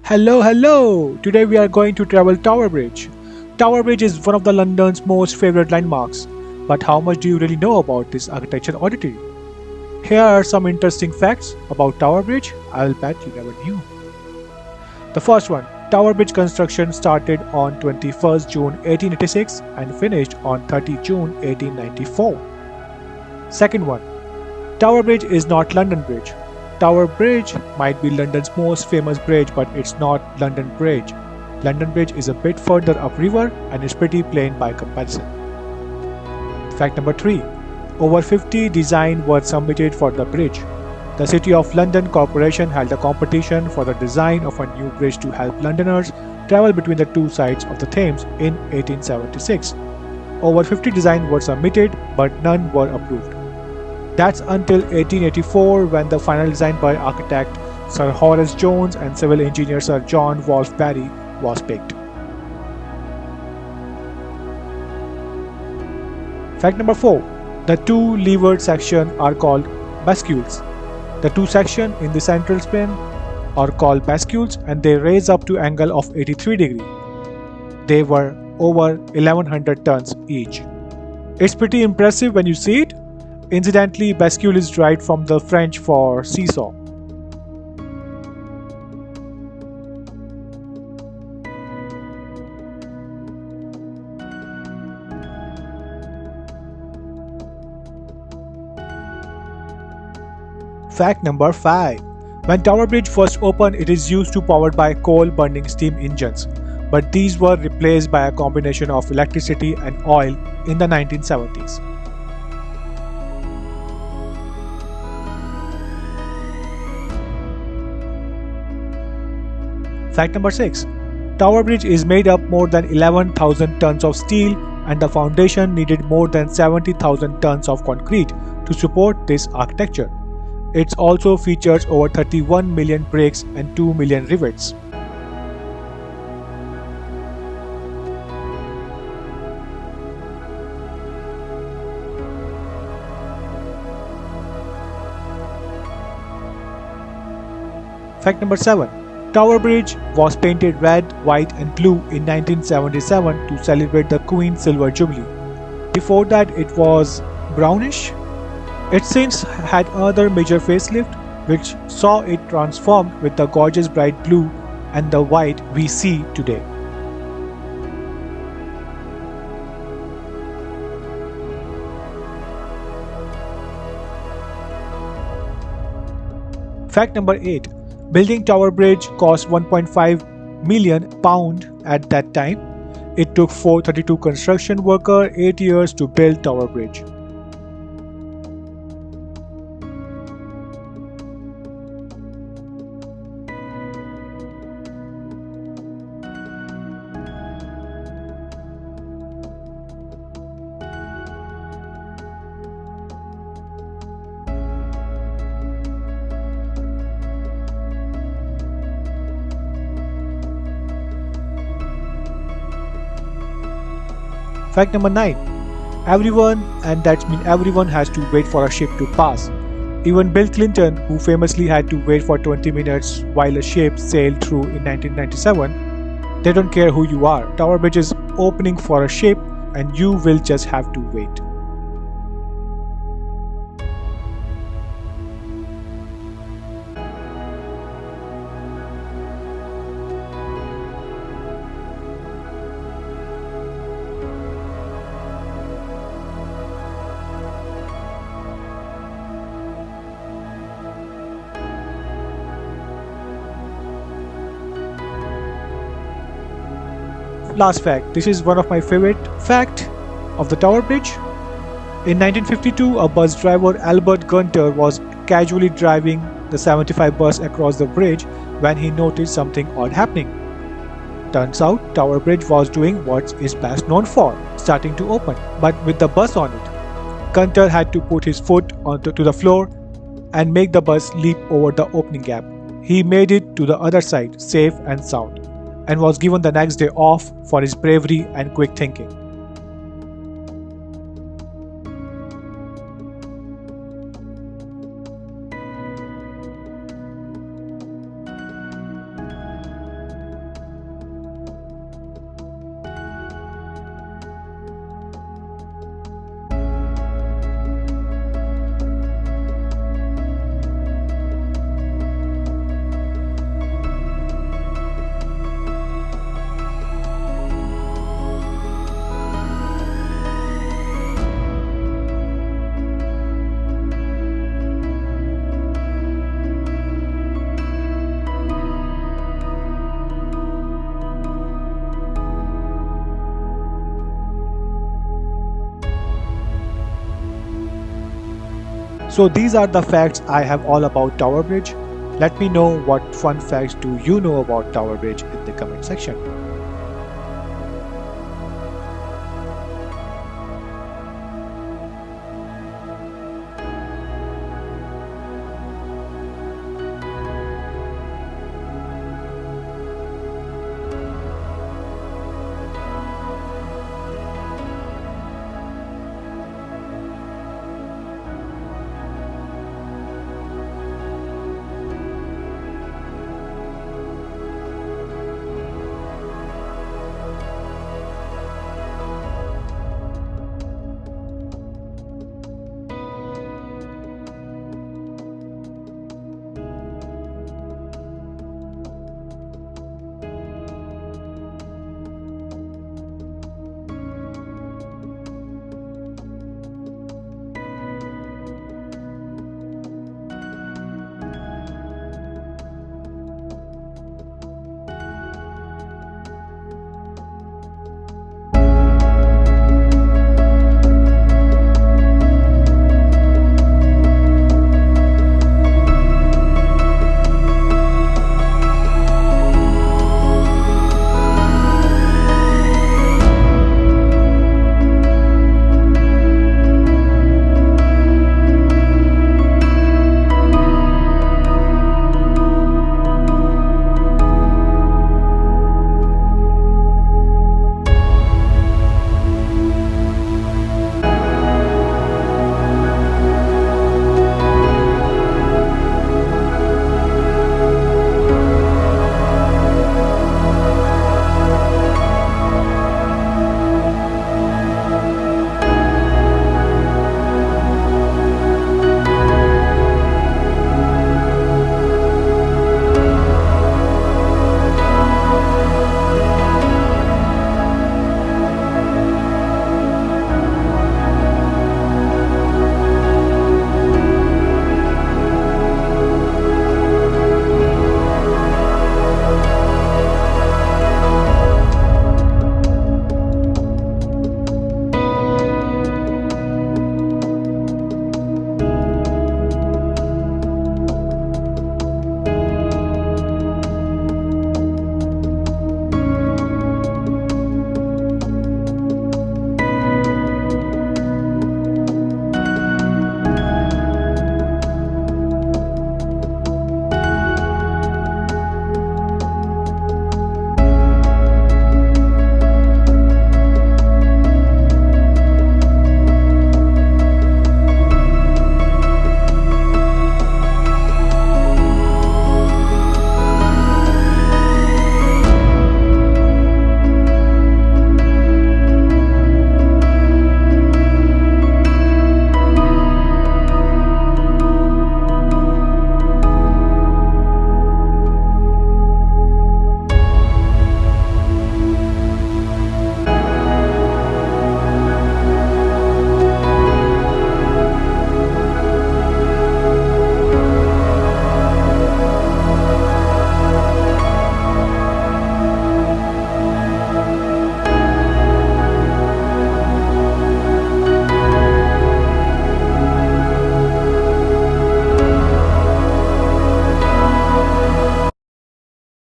Hello, hello! Today we are going to travel Tower Bridge. Tower Bridge is one of the London's most favorite landmarks. But how much do you really know about this architecture oddity? Here are some interesting facts about Tower Bridge I'll bet you never knew. The first one, Tower Bridge construction started on 21st June 1886 and finished on 30 June 1894. Second one, Tower Bridge is not London Bridge. Tower Bridge might be London's most famous bridge, but it's not London Bridge. London Bridge is a bit further upriver and is pretty plain by comparison. Fact number 3. Over 50 designs were submitted for the bridge. The City of London Corporation held a competition for the design of a new bridge to help Londoners travel between the two sides of the Thames in 1876. Over 50 designs were submitted, but none were approved. That's until 1884 when the final design by architect Sir Horace Jones and civil engineer Sir John Wolfe Barry was picked. Fact number 4. The two levered sections are called bascules. The two sections in the central span are called bascules and they raise up to angle of 83 degrees. They were over 1100 tons each. It's pretty impressive when you see it. Incidentally, bascule is derived from the French for seesaw. Fact number 5. When Tower Bridge first opened, it is used to powered by coal-burning steam engines, but these were replaced by a combination of electricity and oil in the 1970s. Fact number 6. Tower Bridge is made up more than 11,000 tons of steel and the foundation needed more than 70,000 tons of concrete to support this architecture. It also features over 31 million bricks and 2 million rivets. Fact number 7. Tower Bridge was painted red, white and blue in 1977 to celebrate the Queen's Silver Jubilee. Before that it was brownish. It since had another major facelift which saw it transformed with the gorgeous bright blue and the white we see today. Fact number 8. Building Tower Bridge cost £1.5 million at that time. It took 432 construction workers 8 years to build Tower Bridge. Fact number 9. Everyone, and that means everyone, has to wait for a ship to pass. Even Bill Clinton, who famously had to wait for 20 minutes while a ship sailed through in 1997, they don't care who you are. Tower Bridge is opening for a ship and you will just have to wait. Last fact, this is one of my favorite fact of the Tower Bridge. In 1952, a bus driver Albert Gunter was casually driving the 75 bus across the bridge when he noticed something odd happening. Turns out Tower Bridge was doing what it's best known for, starting to open, but with the bus on it. Gunter had to put his foot onto the floor and make the bus leap over the opening gap. He made it to the other side, safe and sound, and was given the next day off for his bravery and quick thinking. So these are the facts I have all about Tower Bridge. Let me know what fun facts do you know about Tower Bridge in the comment section.